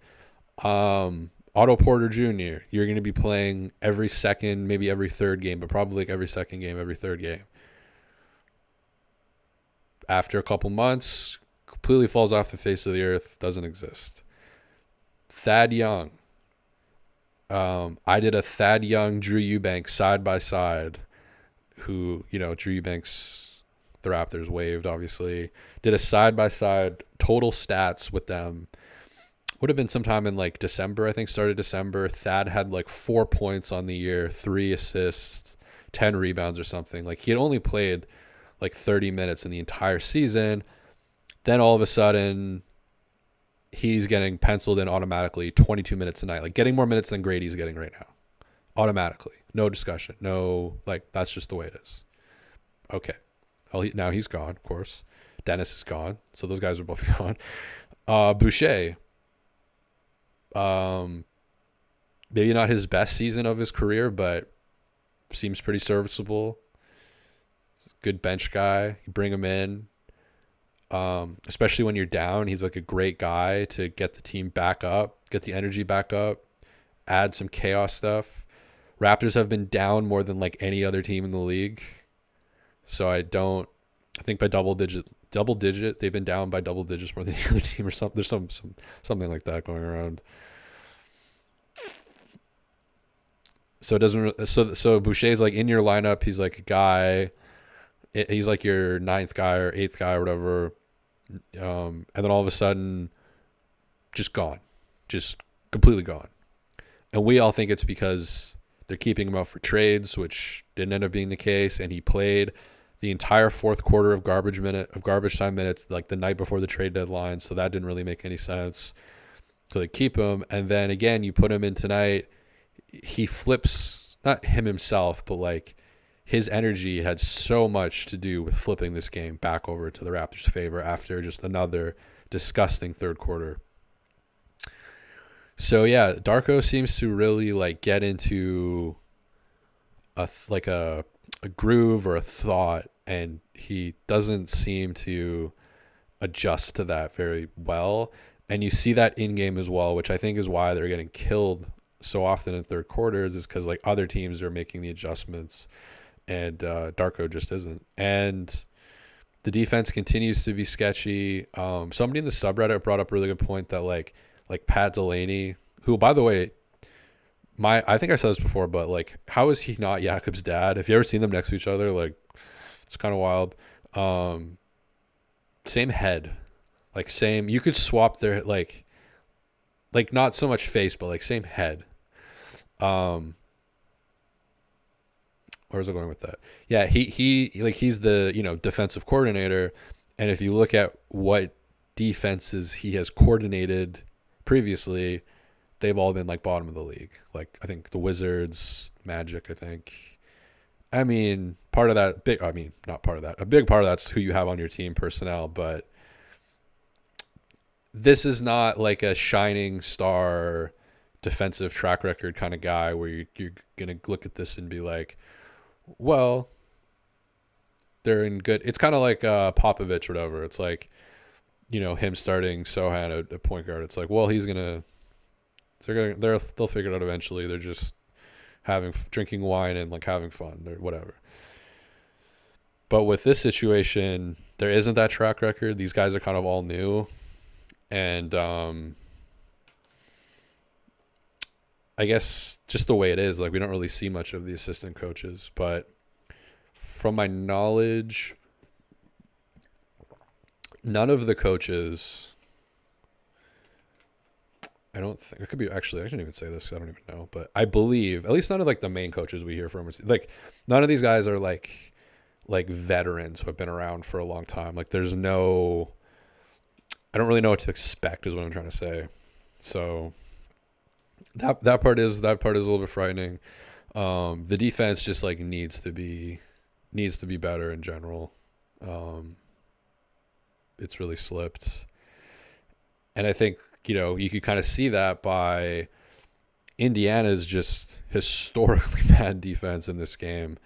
[SPEAKER 1] Otto Porter Jr., you're going to be playing every second, maybe every third game, but probably like every second game, every third game. After a couple months, completely falls off the face of the earth, doesn't exist. Thad Young. I did a Thad Young, Drew Eubanks side by side, who, Drew Eubanks, the Raptors waived, obviously. Did a side by side total stats with them. Would have been sometime in like December, I think, started December. Thad had like 4 points on the year, 3 assists, 10 rebounds or something. Like, he had only played like 30 minutes in the entire season. Then all of a sudden, he's getting penciled in automatically 22 minutes a night, like getting more minutes than Grady's getting right now. Automatically. No discussion. No, like, that's just the way it is. Okay. Well, now he's gone, of course. Dennis is gone. So those guys are both gone. Boucher. Maybe not his best season of his career, but seems pretty serviceable. Good bench guy. You bring him in. Especially when you're down, he's like a great guy to get the team back up, get the energy back up, add some chaos stuff. Raptors have been down more than like any other team in the league. So I think by double digit, they've been down by double digits more than any other team or something. There's something like that going around. So it doesn't, so Boucher's like in your lineup. He's like a guy, he's like your 9th guy or 8th guy or whatever. And then all of a sudden, just gone, just completely gone. And we all think it's because they're keeping him out for trades, which didn't end up being the case. And he played the entire fourth quarter of garbage time minutes, like the night before the trade deadline. So that didn't really make any sense. So they keep him. And then again, you put him in tonight. He flips, not him himself, but like his energy had so much to do with flipping this game back over to the Raptors' favor after just another disgusting third quarter. So yeah, Darko seems to really like get into a groove or a thought, and he doesn't seem to adjust to that very well. And you see that in game as well, which I think is why they're getting killed so often in third quarters, is because like other teams are making the adjustments, and Darko just isn't. And the defense continues to be sketchy. Somebody in the subreddit brought up a really good point that like Pat Delaney, who, by the way, I think I said this before, but like, how is he not Jakob's dad? If you ever seen them next to each other, like, it's kind of wild. Same head, like same. You could swap their like not so much face, but like same head. Where was I going with that? Yeah, he's the defensive coordinator, and if you look at what defenses he has coordinated previously, they've all been like bottom of the league. Like I think the Wizards, Magic. I mean, part of that not part of that. A big part of that's who you have on your team personnel, but this is not like a shining star defensive track record kind of guy where you're going to look at this and be like, well, they're in good. It's kind of like Popovich or whatever. It's like, him starting Sohan at point guard. It's like, well, they'll figure it out eventually. They're just drinking wine and like having fun or whatever. But with this situation, there isn't that track record. These guys are kind of all new. And I guess just the way it is, like we don't really see much of the assistant coaches. But from my knowledge, none of the coaches, I don't think, it could be actually, I shouldn't even say this, I don't even know. But I believe, at least none of like the main coaches we hear from, like none of these guys are like veterans who have been around for a long time. Like there's no, I don't really know what to expect is what I'm trying to say. So that part is a little bit frightening. The defense just like needs to be better in general. It's really slipped. And I think, you could kind of see that by Indiana's just historically bad defense in this game,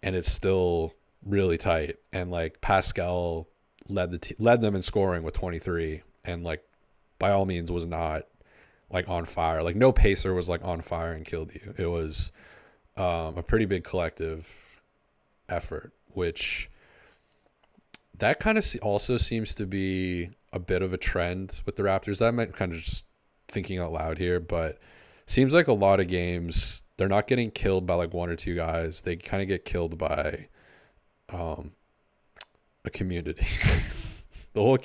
[SPEAKER 1] and it's still really tight. And like Pascal led them in scoring with 23, and like by all means was not like on fire. Like no pacer was like on fire and killed you. It was a pretty big collective effort, which that kind of also seems to be a bit of a trend with the Raptors. That might kind of just thinking out loud here, but seems like a lot of games they're not getting killed by like one or two guys. They kind of get killed by a community. the whole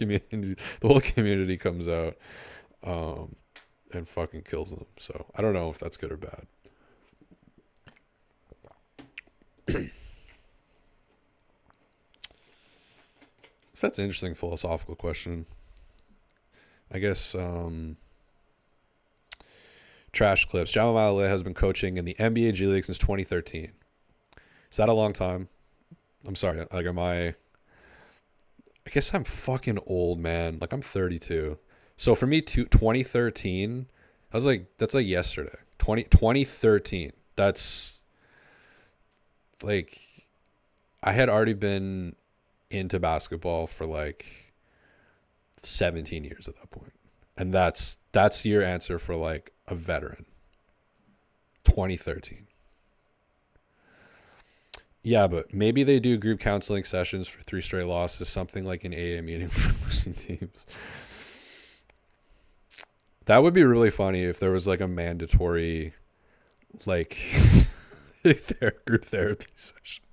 [SPEAKER 1] community comes out and fucking kills them. So I don't know if that's good or bad. So that's an interesting philosophical question. I guess trash clips. Jamal Malley has been coaching in the NBA G League since 2013. Is that a long time? I'm sorry. Like, I guess I'm fucking old, man. Like, I'm 32. So for me, 2013, that's like yesterday. 2013. That's like, I had already been into basketball for like 17 years at that point. And that's your answer for like a veteran. 2013. Yeah, but maybe they do group counseling sessions for 3 straight losses, something like an AA meeting for losing teams. That would be really funny if there was like a mandatory like group therapy session.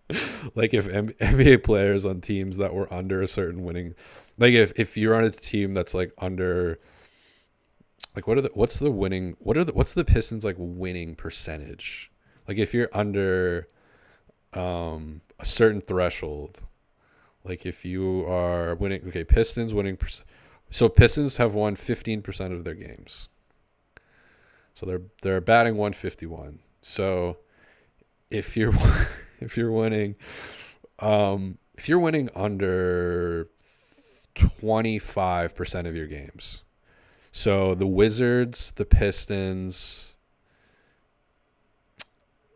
[SPEAKER 1] Like if NBA players on teams that were under a certain winning, like if you're on a team that's like under, like what's the Pistons like winning percentage? Like if you're under a certain threshold, like if you are winning, okay, Pistons winning, so Pistons have won 15% of their games. So they're batting 151. So if you're winning under 25% of your games. So the Wizards, the Pistons,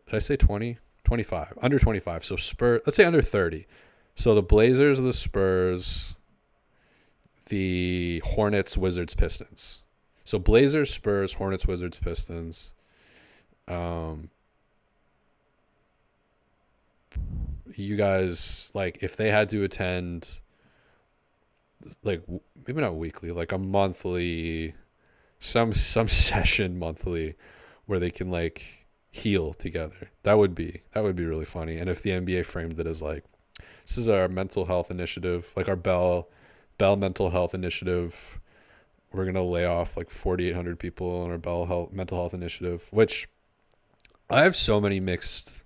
[SPEAKER 1] did I say 20? 25. Under 25. So Spurs, let's say under 30. So the Blazers, the Spurs, the Hornets, Wizards, Pistons. So Blazers, Spurs, Hornets, Wizards, Pistons. You guys, like, if they had to attend, like, maybe not weekly, like a monthly, some session monthly where they can like heal together, that would be really funny. And if the NBA framed it as like, this is our mental health initiative, like our Bell mental health initiative, we're gonna lay off like 4,800 people on our Bell mental health initiative, which I have so many mixed.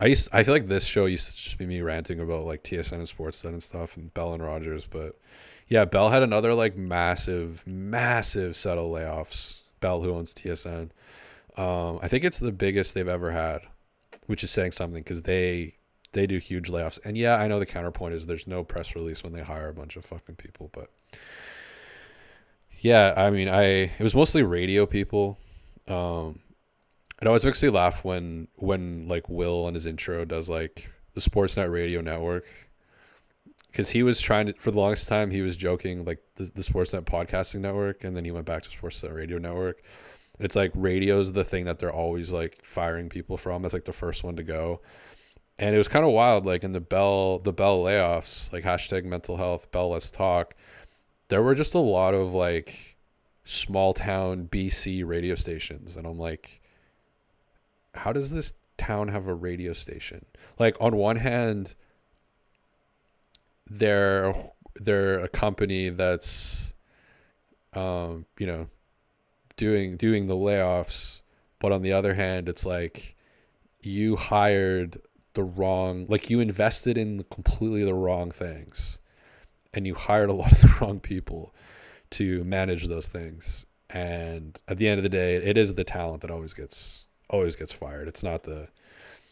[SPEAKER 1] I feel like this show used to just be me ranting about like TSN and Sportsnet and stuff and Bell and Rogers, but yeah, Bell had another like massive set of layoffs. Bell, who owns TSN, I think it's the biggest they've ever had, which is saying something because they do huge layoffs. And yeah, I know the counterpoint is there's no press release when they hire a bunch of fucking people, but yeah, I mean, it was mostly radio people. It always makes me laugh when like Will on his intro does like the Sportsnet radio network, because he was trying to, for the longest time he was joking like the Sportsnet podcasting network, and then he went back to Sportsnet radio network. It's like radio's the thing that they're always like firing people from. That's like the first one to go. And it was kind of wild, like in the Bell layoffs, like hashtag mental health, Bell let's talk. There were just a lot of like small town BC radio stations, and I'm like, how does this town have a radio station? Like on one hand, they're a company that's doing the layoffs, but on the other hand, it's like you hired the wrong, like you invested in completely the wrong things, and you hired a lot of the wrong people to manage those things. And at the end of the day, it is the talent that always gets fired. It's not the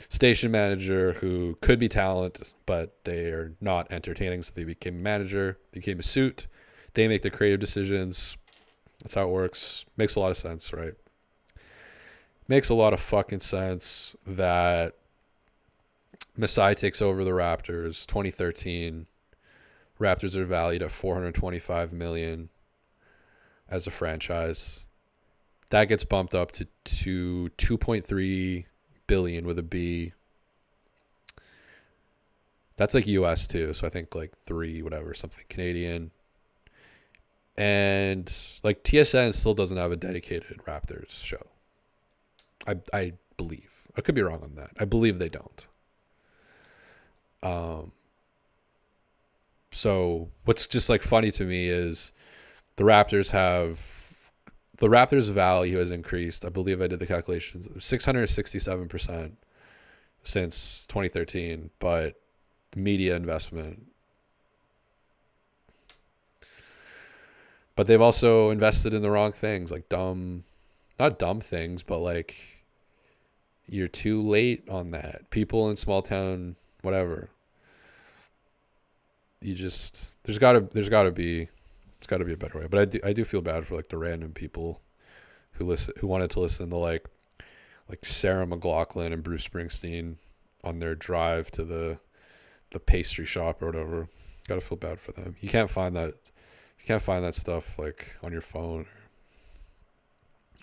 [SPEAKER 1] station manager, who could be talent, but they are not entertaining, so they became a manager, they became a suit. They make the creative decisions. That's how it works. Makes a lot of sense, right? makes a lot of fucking sense that Masai takes over the Raptors 2013. Raptors are valued at $425 million as a franchise. That gets bumped up to 2.3 billion with a B. That's like US too, so I think like 3 whatever, something Canadian. And like TSN still doesn't have a dedicated Raptors show. I believe. I could be wrong on that. I believe they don't. So what's just like funny to me is the Raptors value has increased. I believe I did the calculations 667% since 2013, but the media investment. But they've also invested in the wrong things, like not dumb things, but like you're too late on that. People in small town, whatever. There's gotta be a better way. But I do feel bad for like the random people who wanted to listen to like Sarah McLachlan and Bruce Springsteen on their drive to the pastry shop or whatever. Gotta feel bad for them. You can't find that stuff like on your phone.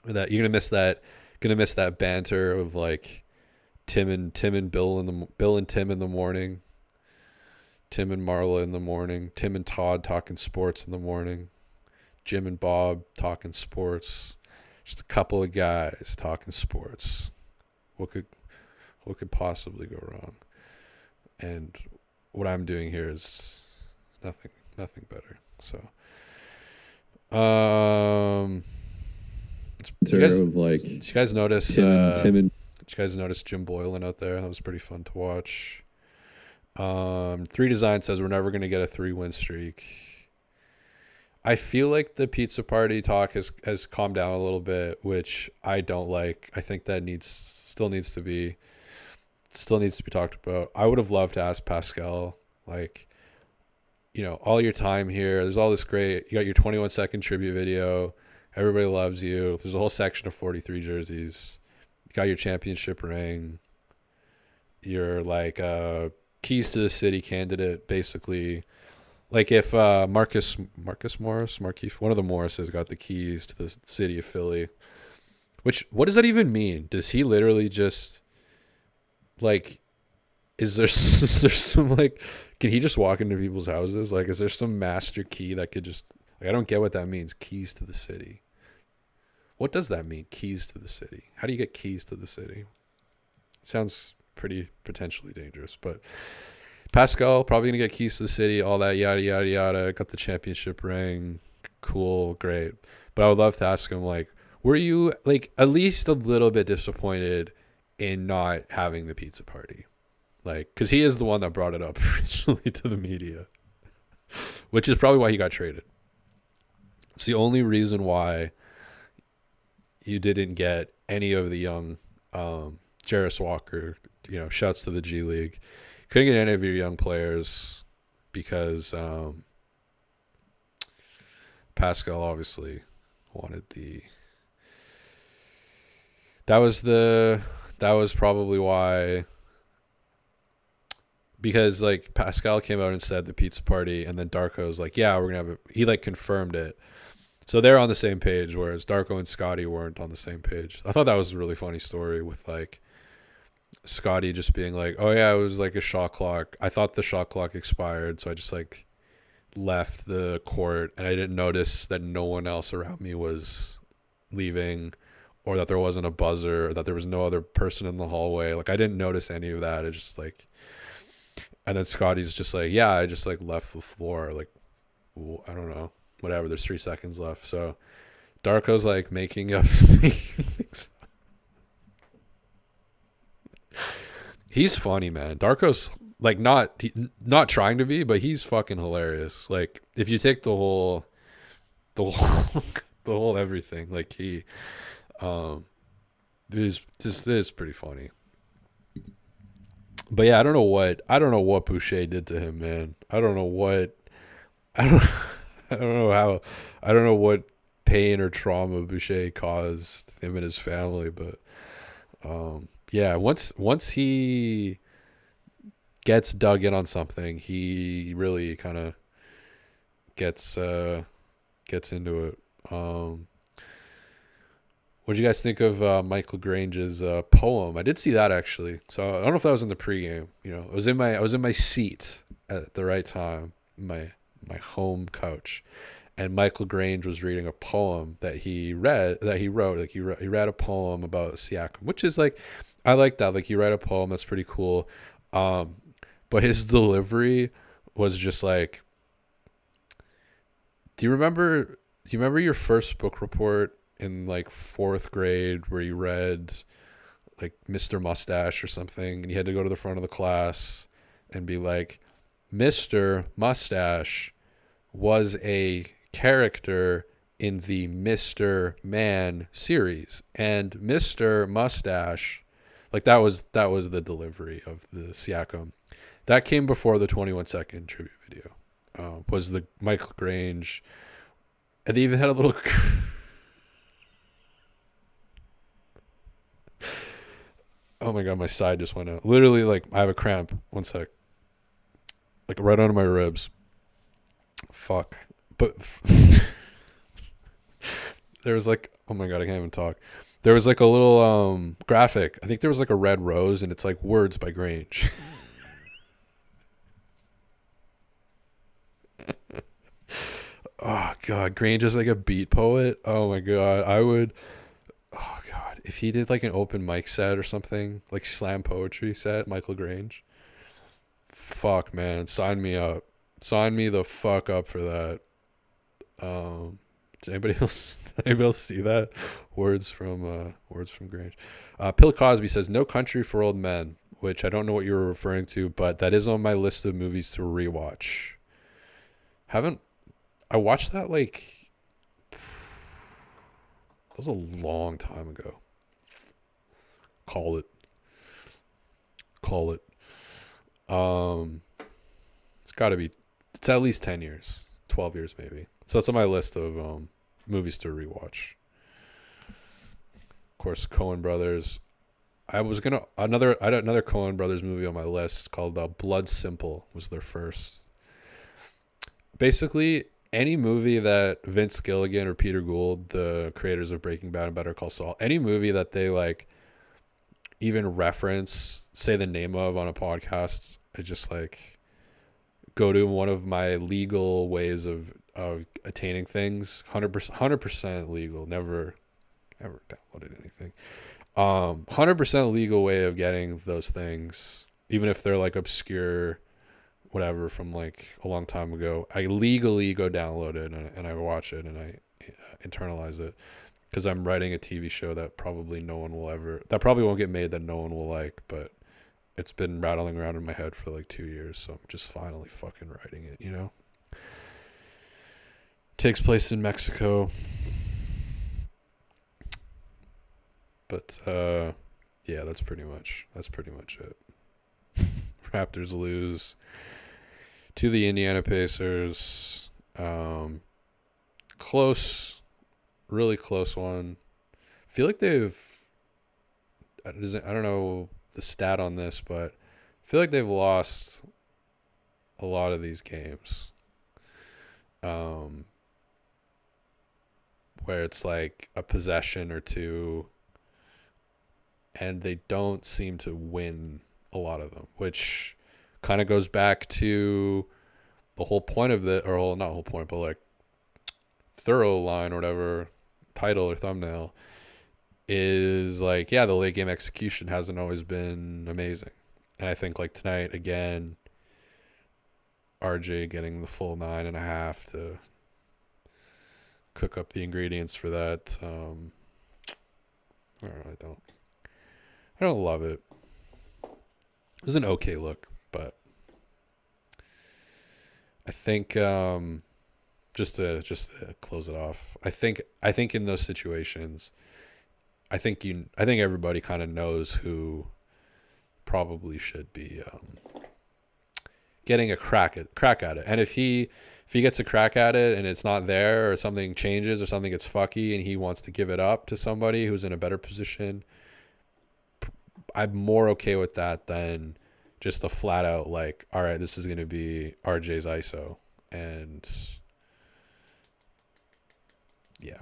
[SPEAKER 1] Or that you're gonna miss that banter of like Tim and Bill and Tim in the morning. Tim and Marla in the morning, Tim and Todd talking sports in the morning, Jim and Bob talking sports, just a couple of guys talking sports. What could possibly go wrong? And what I'm doing here is nothing better. So, did you guys notice Tim and did you guys notice Jim Boylan out there? That was pretty fun to watch. 3 Design says we're never going to get a 3-win streak. I feel like the pizza party talk has calmed down a little bit, which I don't like. I think that still needs to be talked about. I would have loved to ask Pascal, like, all your time here. There's all this great. You got your 21-second tribute video. Everybody loves you. There's a whole section of 43 jerseys. You got your championship ring. You're like keys to the city candidate, basically. Like if Marcus Morris, one of the Morrises got the keys to the city of Philly. What does that even mean? Does he literally just like? Is there some like? Can he just walk into people's houses? Like, is there some master key that could just? Like, I don't get what that means. Keys to the city. What does that mean? Keys to the city. How do you get keys to the city? Sounds pretty potentially dangerous, but Pascal probably gonna get keys to the city, all that yada yada yada. Got the championship ring, cool, great. But I would love to ask him, like, were you like at least a little bit disappointed in not having the pizza party? Like, because he is the one that brought it up originally to the media, which is probably why he got traded. It's the only reason why you didn't get any of the young Jarris Walker, shouts to the G League. Couldn't get any of your young players because Pascal obviously wanted that was probably why, because like Pascal came out and said the pizza party, and then Darko was like, yeah, we're gonna have he like confirmed it. So they're on the same page, whereas Darko and Scotty weren't on the same page. I thought that was a really funny story with like Scotty just being like, oh yeah, it was like a shot clock. I thought the shot clock expired, so I just like left the court, and I didn't notice that no one else around me was leaving, or that there wasn't a buzzer, or that there was no other person in the hallway. Like, I didn't notice any of that. It just like, and then Scotty's just like, yeah, I just like left the floor. Like, I don't know, whatever. There's 3 seconds left. So Darko's like making up things. He's funny, man. Darko's like not trying to be, but he's fucking hilarious. Like, if you take the whole the whole everything, like he is pretty funny. But yeah, I don't know what Boucher did to him, man. I don't know what pain or trauma Boucher caused him and his family, but Yeah, once he gets dug in on something, he really kind of gets gets into it. What do you guys think of Michael Grange's poem? I did see that actually. So I don't know if that was in the pregame. I was in my seat at the right time, my home couch, and Michael Grange was reading a poem that he wrote. Like he read a poem about Siakam, which is like, I like that. Like, he read a poem, that's pretty cool. Um, but his delivery was just like, do you remember your first book report in like fourth grade where you read like Mr. Mustache or something, and you had to go to the front of the class and be like, Mr. Mustache was a character in the Mr. Man series, and Mr. Mustache, like, that was the delivery of the Siakam. That came before the 21-second tribute video. Was the Michael Grange, and they even had a little. Oh my god, my side just went out. Literally, like, I have a cramp. One sec. Like, right under my ribs. Fuck. But there was like, oh my god, I can't even talk. There was like a little graphic. I think there was like a red rose, and it's like words by Grange. Oh god, Grange is like a beat poet. Oh my god, I would. Oh god, if he did like an open mic set or something, like slam poetry set, Michael Grange. Fuck, man, sign me up. Sign me the fuck up for that. Did anybody else see that? Words from Grange. Bill Cosby says No Country for Old Men, which I don't know what you were referring to, but that is on my list of movies to rewatch. Haven't I watched that like, that was a long time ago. Call it. It's at least 10 years, 12 years maybe. So it's on my list of movies to rewatch. Of course, Coen Brothers. I had another Coen Brothers movie on my list called Blood Simple. Was their first. Basically, any movie that Vince Gilligan or Peter Gould, the creators of Breaking Bad and Better Call Saul, any movie that they like even reference, say the name of on a podcast, I just like go to one of my legal ways of attaining things. 100% legal. Never downloaded anything. 100% legal way of getting those things, even if they're like obscure, whatever, from like a long time ago. I legally go download it and I watch it and I internalize it, because I'm writing a TV show that probably won't get made, that no one will like, but it's been rattling around in my head for like 2 years, so I'm just finally fucking writing it. Takes place in Mexico. But yeah, that's pretty much it. Raptors lose to the Indiana Pacers. Close, really close one. I feel like I don't know the stat on this, but I feel like they've lost a lot of these games. Where it's like a possession or two, and they don't seem to win a lot of them, which kind of goes back to the whole point of not whole point, but like thorough line or whatever, title or thumbnail, is like, yeah, the late game execution hasn't always been amazing. And I think like tonight, again, RJ getting the full 9.5 to cook up the ingredients for that. I don't love it. It was an okay look, but I think just to close it off, I think in those situations, I think everybody kind of knows who probably should be getting a crack at it. And if he gets a crack at it and it's not there, or something changes or something gets fucky and he wants to give it up to somebody who's in a better position, I'm more okay with that than just a flat out like, all right, this is going to be RJ's ISO. And yeah.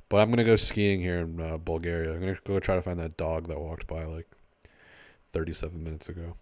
[SPEAKER 1] But I'm going to go skiing here in Bulgaria. I'm going to go try to find that dog that walked by like 37 minutes ago.